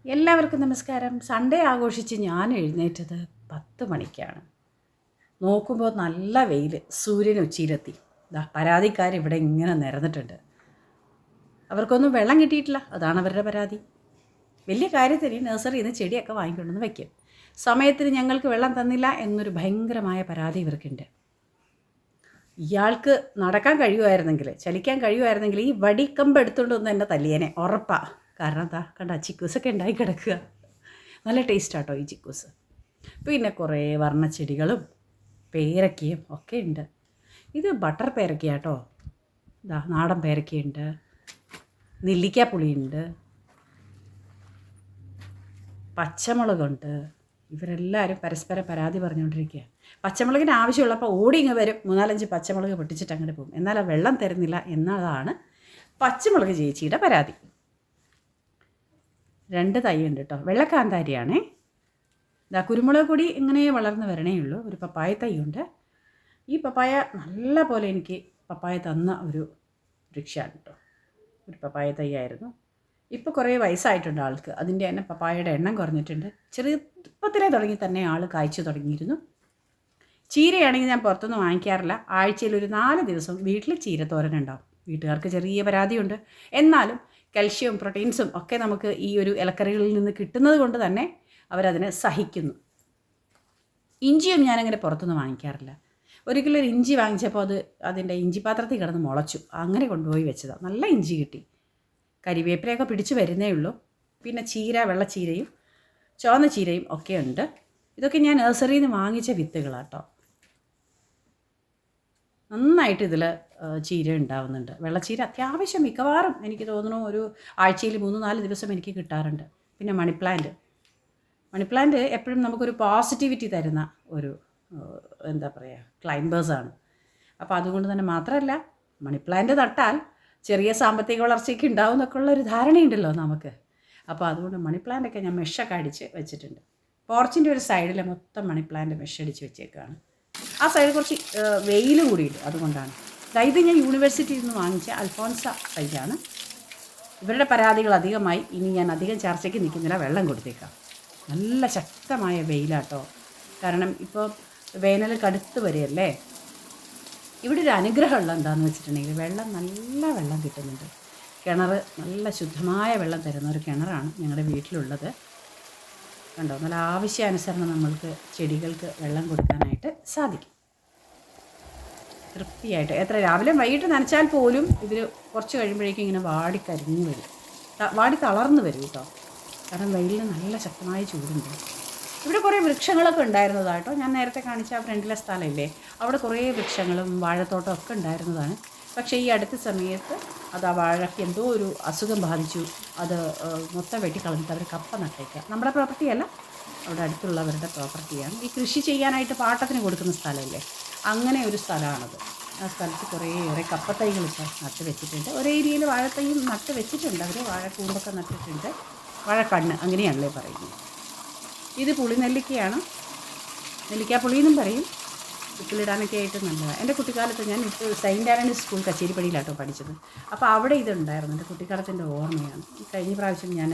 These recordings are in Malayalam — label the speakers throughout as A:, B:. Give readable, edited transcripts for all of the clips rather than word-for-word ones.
A: എല്ലാവർക്കും നമസ്കാരം. സൺഡേ ആഘോഷിച്ച് ഞാൻ എഴുന്നേറ്റത് 10 മണിക്കാണ്. നോക്കുമ്പോൾ നല്ല വെയിൽ, സൂര്യൻ ഉച്ചിയിലെത്തി. പരാതിക്കാരിവിടെ ഇങ്ങനെ നിരന്നിട്ടുണ്ട്. അവർക്കൊന്നും വെള്ളം കിട്ടിയിട്ടില്ല, അതാണ് അവരുടെ പരാതി. വലിയ കാര്യത്തിന് നഴ്സറിയിൽ നിന്ന് ചെടിയൊക്കെ വാങ്ങിക്കൊണ്ടുവന്ന് വയ്ക്കും. സമയത്തിന് ഞങ്ങൾക്ക് വെള്ളം തന്നില്ല എന്നൊരു ഭയങ്കരമായ പരാതി ഇവർക്കുണ്ട്. ഇയാൾക്ക് നടക്കാൻ കഴിയുമായിരുന്നെങ്കിൽ, ചലിക്കാൻ കഴിയുമായിരുന്നെങ്കിൽ ഈ വടിക്കമ്പ് എടുത്തുകൊണ്ട് വന്ന് എന്നെ തല്ലിയേനെ, ഉറപ്പാണ്. കാരണം എന്താ കണ്ട, ചിക്കൂസൊക്കെ ഉണ്ടായി കിടക്കുക. നല്ല ടേസ്റ്റാട്ടോ ഈ ചിക്കൂസ്. പിന്നെ കുറേ വർണ്ണച്ചെടികളും പേരക്കയും ഒക്കെ ഉണ്ട്. ഇത് ബട്ടർ പേരക്കയാട്ടോ. നാടൻ പേരക്കയുണ്ട്, നെല്ലിക്കാപ്പുളിയുണ്ട്, പച്ചമുളകുണ്ട്. ഇവരെല്ലാവരും പരസ്പരം പരാതി പറഞ്ഞുകൊണ്ടിരിക്കുക. പച്ചമുളകിന് ആവശ്യമുള്ളപ്പോൾ ഓടി ഇങ്ങ് വരും, 3-4 പച്ചമുളക് പൊട്ടിച്ചിട്ട് അങ്ങനെ പോകും. എന്നാൽ ആ വെള്ളം തരുന്നില്ല എന്നതാണ് പച്ചമുളക് ചേച്ചിയുടെ പരാതി. 2 തൈ ഉണ്ട് കേട്ടോ, വെള്ളക്കാന്താരിയാണേ. കുരുമുളക് പൊടി ഇങ്ങനെ വളർന്ന് വരണേ ഉള്ളൂ. ഒരു പപ്പായ തൈയുണ്ട്. ഈ പപ്പായ നല്ല പോലെ എനിക്ക് പപ്പായ തന്ന ഒരു വൃക്ഷമാണ് കേട്ടോ. ഒരു പപ്പായ തൈയായിരുന്നു. ഇപ്പോൾ കുറേ വയസ്സായിട്ടുണ്ട് ആൾക്ക്. അതിൻ്റെ തന്നെ പപ്പായയുടെ എണ്ണം കുറഞ്ഞിട്ടുണ്ട്. ചെറുപ്പത്തിലേ തുടങ്ങി തന്നെ ആൾ കായ്ച്ചു തുടങ്ങിയിരുന്നു. ചീരയാണെങ്കിൽ ഞാൻ പുറത്തുനിന്ന് വാങ്ങിക്കാറില്ല. ആഴ്ചയിൽ ഒരു 4 ദിവസം വീട്ടിൽ ചീരത്തോരൻ ഉണ്ടാവും. വീട്ടുകാർക്ക് ചെറിയ പരാതിയുണ്ട്, എന്നാലും കാൽഷ്യവും പ്രോട്ടീൻസും ഒക്കെ നമുക്ക് ഈ ഒരു ഇലക്കറികളിൽ നിന്ന് കിട്ടുന്നത് കൊണ്ട് തന്നെ അവരതിനെ സഹിക്കുന്നു. ഇഞ്ചിയും ഞാനങ്ങനെ പുറത്തുനിന്ന് വാങ്ങിക്കാറില്ല. ഒരിക്കലും ഇഞ്ചി വാങ്ങിച്ചപ്പോൾ അതിൻ്റെ ഇഞ്ചി പാത്രത്തിൽ കിടന്ന് മുളച്ചു. അങ്ങനെ കൊണ്ടുപോയി വെച്ചതാണ്. നല്ല ഇഞ്ചി കിട്ടി. കരിവേപ്പിലയൊക്കെ പിടിച്ച് വരുന്നേ ഉള്ളൂ. പിന്നെ ചീര, വെള്ളച്ചീരയും ചുവന്ന ചീരയും ഒക്കെ ഉണ്ട്. ഇതൊക്കെ ഞാൻ നഴ്സറിയിൽ നിന്ന് വാങ്ങിച്ച വിത്തുകളാട്ടോ. നന്നായിട്ട് ഇതിൽ ചീര ഉണ്ടാവുന്നുണ്ട്. വെള്ളച്ചീര അത്യാവശ്യം മിക്കവാറും എനിക്ക് തോന്നുന്നു ഒരു ആഴ്ചയിൽ 3-4 ദിവസം എനിക്ക് കിട്ടാറുണ്ട്. പിന്നെ മണിപ്ലാന്റ് എപ്പോഴും നമുക്കൊരു പോസിറ്റിവിറ്റി തരുന്ന ഒരു എന്താ പറയുക, ക്ലൈംബേഴ്സാണ്. അപ്പോൾ അതുകൊണ്ട് തന്നെ മാത്രമല്ല, മണിപ്ലാന്റ് നട്ടാൽ ചെറിയ സാമ്പത്തിക വളർച്ചയ്ക്ക് ഉണ്ടാവും എന്നൊക്കെ ഉള്ളൊരു ധാരണയുണ്ടല്ലോ നമുക്ക്. അപ്പോൾ അതുകൊണ്ട് മണിപ്ലാന്റൊക്കെ ഞാൻ മെഷൊക്കെ അടിച്ച് വെച്ചിട്ടുണ്ട്. പോർച്ചിൻ്റെ ഒരു സൈഡിൽ മൊത്തം മണിപ്ലാന്റ് മെഷ് അടിച്ച് വെച്ചേക്കാണ്. ആ സൈഡിൽ കുറച്ച് വെയിലും കൂടിയിട്ട്, അതുകൊണ്ടാണ്. ഇത് ഞാൻ യൂണിവേഴ്സിറ്റിയിൽ നിന്ന് വാങ്ങിച്ച അൽഫോൺസ തൈയാണ്. ഇവരുടെ പരാതികൾ അധികമായി. ഇനി ഞാൻ അധികം ചർച്ചയ്ക്ക് നിൽക്കുന്നില്ല, വെള്ളം കൊടുത്തേക്കാം. നല്ല ശക്തമായ വെയിലാട്ടോ. കാരണം ഇപ്പോൾ വേനൽ കടുത്ത് വരികയല്ലേ. ഇവിടെ ഒരു അനുഗ്രഹമുള്ള എന്താണെന്ന് വെച്ചിട്ടുണ്ടെങ്കിൽ നല്ല വെള്ളം കിട്ടുന്നുണ്ട്. കിണർ നല്ല ശുദ്ധമായ വെള്ളം തരുന്ന ഒരു കിണറാണ് ഞങ്ങളുടെ വീട്ടിലുള്ളത്. കണ്ടോ, നല്ല ആവശ്യാനുസരണം നമ്മൾക്ക് ചെടികൾക്ക് വെള്ളം കൊടുക്കാനായിട്ട് സാധിക്കും. തൃപ്തിയായിട്ട് എത്ര രാവിലെ വൈകിട്ട് നനച്ചാൽ പോലും ഇവർ കുറച്ച് കഴിയുമ്പോഴേക്കും ഇങ്ങനെ വാടിക്കരിഞ്ഞ് വരും, വാടി തളർന്ന് വരും കേട്ടോ. കാരണം വെയിലിന് നല്ല ശക്തമായ ചൂടുണ്ട്. ഇവിടെ കുറേ വൃക്ഷങ്ങളൊക്കെ ഉണ്ടായിരുന്നതാട്ടോ. ഞാൻ നേരത്തെ കാണിച്ച ആ ഫ്രണ്ടിലെ സ്ഥലമില്ലേ, അവിടെ കുറേ വൃക്ഷങ്ങളും വാഴത്തോട്ടം ഒക്കെ ഉണ്ടായിരുന്നതാണ്. പക്ഷേ ഈ അടുത്ത സമയത്ത് അത് ആ വാഴയ്ക്ക് എന്തോ ഒരു അസുഖം ബാധിച്ചു. അത് മൊത്തം വെട്ടിക്കളഞ്ഞിട്ട് അവർ കപ്പ നട്ടേക്കുക. നമ്മുടെ പ്രോപ്പർട്ടിയല്ല, അവിടെ അടുത്തുള്ളവരുടെ പ്രോപ്പർട്ടിയാണ്. ഈ കൃഷി ചെയ്യാനായിട്ട് പാട്ടത്തിന് കൊടുക്കുന്ന സ്ഥലമില്ലേ, അങ്ങനെ ഒരു സ്ഥലമാണത്. ആ സ്ഥലത്ത് കുറേയേറെ കപ്പത്തൈകൾ ഇപ്പോൾ നട്ട് വെച്ചിട്ടുണ്ട്. ഒരേ ഏരിയയിൽ വാഴത്തൈയും നട്ട് വെച്ചിട്ടുണ്ട് അവർ. വാഴക്കൂമ്പൊക്കെ നട്ടിട്ടുണ്ട്. വാഴക്കണ്ണ് അങ്ങനെയാണല്ലേ പറയുന്നത്. ഇത് പുളിനെല്ലിക്കയാണ്. നെല്ലിക്കാപ്പുളിയെന്നും പറയും. ഉപ്പിലിടാനൊക്കെ ആയിട്ട് നല്ലതാണ്. എൻ്റെ കുട്ടിക്കാലത്ത് ഞാൻ സെയിൻറ്റ് ആൻ്റണീസ് സ്കൂൾ കച്ചേരിപ്പടിയിലാട്ടോ പഠിച്ചത്. അപ്പോൾ അവിടെ ഇതുണ്ടായിരുന്നു. എൻ്റെ കുട്ടിക്കാലത്തിൻ്റെ ഓർമ്മയാണ്. കഴിഞ്ഞ പ്രാവശ്യം ഞാൻ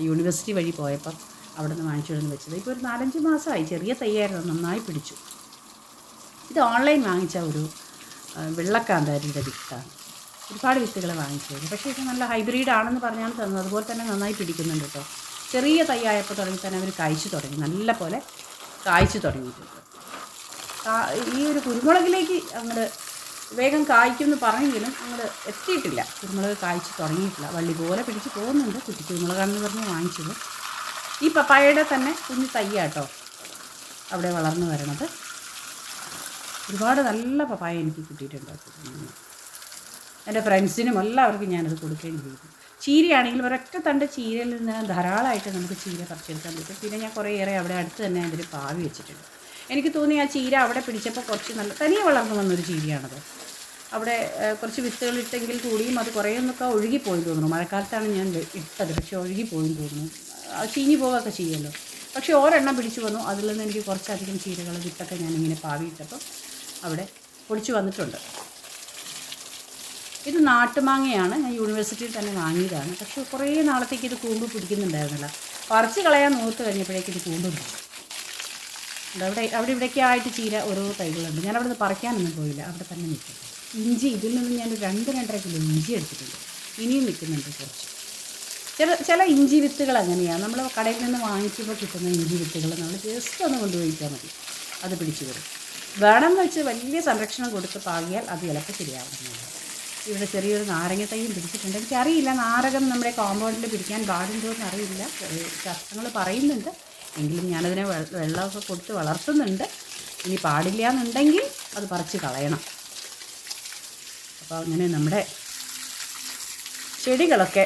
A: യൂണിവേഴ്സിറ്റി വഴി പോയപ്പോൾ അവിടെ നിന്ന് വാങ്ങിച്ചു വെച്ചത്. ഇപ്പോൾ ഒരു 4-5 മാസമായി. ചെറിയ തൈയായിരുന്നു, നന്നായി പിടിച്ചു. ഇത് ഓൺലൈൻ വാങ്ങിച്ച ഒരു വെള്ളക്കാന്താരിയുടെ വിത്താണ്. ഒരുപാട് വിത്തുകൾ വാങ്ങിച്ചത്. പക്ഷേ ഇത് നല്ല ഹൈബ്രിഡ് ആണെന്ന് പറഞ്ഞാണ് തന്നത്. അതുപോലെ തന്നെ നന്നായി പിടിക്കുന്നുണ്ട് കേട്ടോ. ചെറിയ തൈയായപ്പോൾ തുടങ്ങി തന്നെ അവർ കായ്ച്ചു തുടങ്ങി, നല്ല പോലെ കായ്ച്ചു തുടങ്ങിയിട്ടുണ്ട്. ഈ ഒരു കുരുമുളകിലേക്ക് അങ്ങോട്ട് വേഗം കായ്ക്കുമെന്ന് പറഞ്ഞെങ്കിലും അങ്ങോട്ട് എത്തിയിട്ടില്ല. കുരുമുളക് കായ്ച്ചു തുടങ്ങിയിട്ടില്ല. വള്ളി പോലെ പിടിച്ച് പോകുന്നുണ്ട്. കുറ്റി കുരുമുളകാണെന്ന് പറഞ്ഞ് വാങ്ങിച്ചത്. ഈ പപ്പായയുടെ തന്നെ കുഞ്ഞു തൈയാട്ടോ അവിടെ വളർന്നു വരണത്. ഒരുപാട് നല്ല പപ്പായ എനിക്ക് കിട്ടിയിട്ടുണ്ട്. എൻ്റെ ഫ്രണ്ട്സിനും എല്ലാവർക്കും ഞാനത് കൊടുക്കുകയും ചെയ്തു. ചീരയാണെങ്കിൽ ഒരൊറ്റ തണ്ട് ചീരയിൽ നിന്ന് ധാരാളമായിട്ട് നമുക്ക് ചീര പറിച്ചെടുക്കാൻ പറ്റും. പിന്നെ ഞാൻ കുറേയേറെ അവിടെ അടുത്ത് തന്നെ അതിൽ പാവി വെച്ചിട്ടുണ്ട്. എനിക്ക് തോന്നി ആ ചീര അവിടെ പിടിച്ചപ്പോൾ കുറച്ച് നല്ല തനിയെ വളർന്നു വന്നൊരു ചീരയാണത്. അവിടെ കുറച്ച് വിത്തുകളിട്ടെങ്കിൽ കൂടിയും അത് കുറേയൊന്നൊക്കെ ഒഴുകിപ്പോയി തോന്നുന്നു. മഴക്കാലത്താണ് ഞാൻ ഇട്ടത്, പക്ഷേ ഒഴുകിപ്പോയി തോന്നുന്നു. ചീഞ്ഞു പോവുകയൊക്കെ ചെയ്യുമല്ലോ. പക്ഷേ ഒരെണ്ണം പിടിച്ചു വന്നു. അതിൽ നിന്ന് എനിക്ക് കുറച്ചധികം ചീരകൾ വിത്തൊക്കെ ഞാനിങ്ങനെ പാവിയിട്ടപ്പോൾ അവിടെ പൊടിച്ചു വന്നിട്ടുണ്ട്. ഇത് നാട്ടുമാങ്ങയാണ്. ഞാൻ യൂണിവേഴ്സിറ്റിയിൽ തന്നെ വാങ്ങിയതാണ്. പക്ഷേ കുറേ നാളത്തേക്ക് ഇത് കൂമ്പ് പിടിക്കുന്നുണ്ടായിരുന്നില്ല. പറിച്ച് കളയാൻ നോർത്ത് കഴിഞ്ഞപ്പോഴേക്കും ഇത് കൂമ്പുണ്ട്. അവിടെ ഇവിടെയൊക്കെ ആയിട്ട് ചീര ഓരോ തൈകളുണ്ട്. ഞാൻ അവിടെ നിന്ന് പറിക്കാനൊന്നും പോയില്ല, അവിടെ തന്നെ നിൽക്കും. ഇഞ്ചി, ഇതിൽ നിന്ന് ഞാൻ 2-2.5 കിലോ ഇഞ്ചി എടുത്തിട്ടുണ്ട്. ഇനിയും നിൽക്കുന്നുണ്ട് കുറച്ച്. ചില ഇഞ്ചി വിത്തുകൾ അങ്ങനെയാണ്, നമ്മൾ കടയിൽ നിന്ന് വാങ്ങിക്കുമ്പോൾ കിട്ടുന്ന ഇഞ്ചി വിത്തുകൾ നമ്മൾ ജസ്റ്റ് ഒന്ന് കൊണ്ടുപോയിക്കാൻ മതി, അത് പിടിച്ചു വരും. വേണം വെച്ച് വലിയ സംരക്ഷണം കൊടുത്ത് പാകിയാൽ അത് ചിലപ്പോൾ ശരിയാവുന്നില്ല. ഇവിടെ ചെറിയൊരു നാരങ്ങ തൈയും പിടിച്ചിട്ടുണ്ട്. എനിക്കറിയില്ല നാരകം നമ്മുടെ കോമ്പൗണ്ടിൽ പിടിക്കാൻ പാടുണ്ടോ എന്ന് അറിയില്ല, ശാസ്ത്രങ്ങൾ പറയുന്നുണ്ട്. എങ്കിലും ഞാനതിനെ വെള്ളമൊക്കെ കൊടുത്ത് വളർത്തുന്നുണ്ട്. ഇനി പാടില്ല എന്നുണ്ടെങ്കിൽ അത് പറിച്ച് കളയണം. അപ്പോൾ അങ്ങനെ നമ്മുടെ ചെടികളൊക്കെ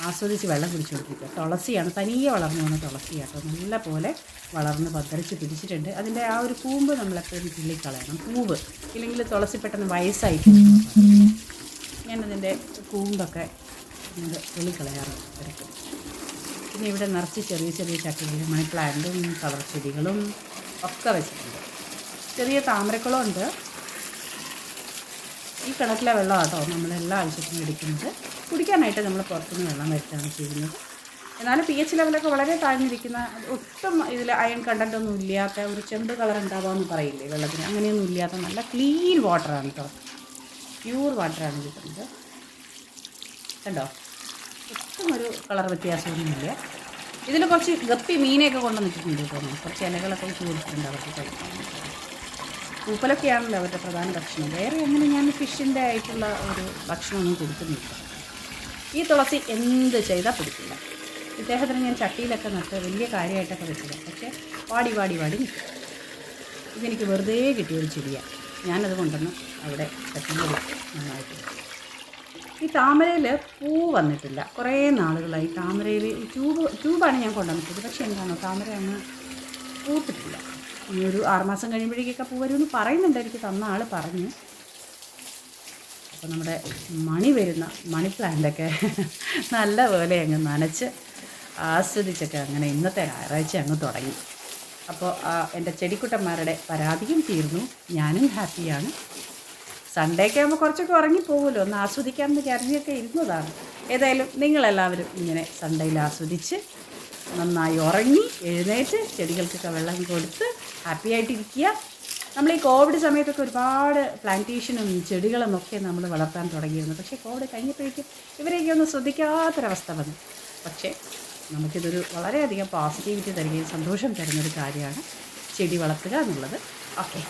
A: ആസ്വദിച്ച് വെള്ളം കുടിച്ചുകൊണ്ടിരിക്കുക. തുളസിയാണ്, തനിയെ വളർന്നു പോകുന്ന തുളസിയാട്ടോ, നല്ല പോലെ വളർന്ന് പന്തലിച്ച് പിടിച്ചിട്ടുണ്ട്. അതിൻ്റെ ആ ഒരു കൂമ്പ് നമ്മളെപ്പോഴും കിള്ളിക്കളയണം, പൂവ്, ഇല്ലെങ്കിൽ തുളസി പെട്ടെന്ന് വയസ്സായി പോകും. ഞാനതിൻ്റെ കൂമ്പൊക്കെ കിള്ളിക്കളയാറുണ്ട് ഇടയ്ക്ക്. പിന്നെ ഇവിടെ നിറച്ച് ചെറിയ ചെറിയ ചട്ടികളിൽ മണി പ്ലാന്റും കളർ ചെടികളും ഒക്കെ വെച്ചിട്ടുണ്ട്. ചെറിയ താമരക്കുളമുണ്ട്. ഈ കിണറ്റിലെ വെള്ളമാട്ടോ നമ്മളെല്ലാ ആവശ്യത്തിനും എടുക്കുന്നത്. കുടിക്കാനായിട്ട് നമ്മൾ പുറത്തുനിന്ന് വെള്ളം വരുത്താണ് ചെയ്യുന്നത്. എന്നാലും pH ലെവലൊക്കെ വളരെ താഴ്ന്നിരിക്കുന്ന, ഒട്ടും ഇതിൽ അയൺ കണ്ടൻ്റ് ഒന്നും ഇല്ലാത്ത, ഒരു ചെമ്പ് കളർ ഉണ്ടാവാമെന്ന് പറയില്ലേ വെള്ളത്തിന്, അങ്ങനെയൊന്നും ഇല്ലാത്ത നല്ല ക്ലീൻ വാട്ടറാണ് കേട്ടോ, പ്യൂർ വാട്ടറാണ് കിട്ടുന്നത്. കണ്ടോ, ഒട്ടും ഒരു കളർ വ്യത്യാസമൊന്നുമില്ല. ഇതിൽ കുറച്ച് ഗപ്പി മീനെയൊക്കെ കൊണ്ടുവന്നിട്ടുണ്ട് കേട്ടോ. കുറച്ച് ഇലകളൊക്കെ വെച്ച് കൊടുത്തിട്ടുണ്ട് അവർക്ക് കഴിക്കാൻ. പൂപ്പലൊക്കെയാണല്ലോ അവരുടെ പ്രധാന ഭക്ഷണം. വേറെ അങ്ങനെ ഞാൻ ഫിഷിൻ്റെ ആയിട്ടുള്ള ഒരു ഭക്ഷണമൊന്നും കൊടുക്കുന്നില്ല. ഈ തുളസി എന്ത് ചെയ്താൽ പിടിക്കില്ല. ഇദ്ദേഹത്തിന് ഞാൻ ചട്ടിയിലൊക്കെ നട്ട് വലിയ കാര്യമായിട്ടൊക്കെ വെച്ചത്, പക്ഷേ വാടി നിൽക്കും. ഇതെനിക്ക് വെറുതെ കിട്ടിയൊരു ചെടിയാണ്, ഞാനത് കൊണ്ടുവന്ന് അവിടെ ചട്ടിയിൽ നന്നായിട്ട്. ഈ താമരയിൽ പൂ വന്നിട്ടില്ല, കുറേ നാളുകളായി. താമരയിൽ ഈ ട്യൂബാണ് ഞാൻ കൊണ്ടുവന്നിട്ടത്, പക്ഷേ എന്താണോ താമര അങ്ങ് പൂത്തിട്ടില്ല. ഇനി ഒരു 6 മാസം കഴിയുമ്പോഴേക്കൊക്കെ പൂ വരുമെന്ന് പറയുന്നുണ്ട്, എനിക്ക് തന്ന ആൾ പറഞ്ഞു. അപ്പോൾ നമ്മുടെ മണി പ്ലാന്റൊക്കെ നല്ല പോലെ അങ്ങ് നനച്ച് ആസ്വദിച്ചൊക്കെ അങ്ങനെ ഇന്നത്തെ ഞായറാഴ്ച അങ്ങ് തുടങ്ങി. അപ്പോൾ എൻ്റെ ചെടിക്കുട്ടന്മാരുടെ പരാതിയും തീർന്നു, ഞാനും ഹാപ്പിയാണ്. സൺഡേയൊക്കെ ആകുമ്പോൾ കുറച്ചൊക്കെ ഉറങ്ങിപ്പോകുമല്ലോ, ഒന്ന് ആസ്വദിക്കാമെന്ന് കരുതിയൊക്കെ ഇരുന്നതാണ്. ഏതായാലും നിങ്ങളെല്ലാവരും ഇങ്ങനെ സൺഡേയിൽ ആസ്വദിച്ച് നന്നായി ഉറങ്ങി എഴുന്നേറ്റ് ചെടികൾക്കൊക്കെ വെള്ളം കൊടുത്ത് ഹാപ്പി ആയിട്ടിരിക്കുക. നമ്മൾ ഈ കോവിഡ് സമയത്തൊക്കെ ഒരുപാട് പ്ലാന്റേഷനും ചെടികളും ഒക്കെ നമ്മൾ വളർത്താൻ തുടങ്ങിയിരുന്നു. പക്ഷേ കോവിഡ് കഴിഞ്ഞപ്പോഴേക്കും ഇവരെയൊക്കെ ഒന്നും ശ്രദ്ധിക്കാത്തൊരവസ്ഥ വന്നു. പക്ഷേ നമുക്കിതൊരു വളരെയധികം പോസിറ്റിവിറ്റി തരികയും സന്തോഷം തരുന്നൊരു കാര്യമാണ് ചെടി വളർത്തുക എന്നുള്ളത്. ഓക്കെ.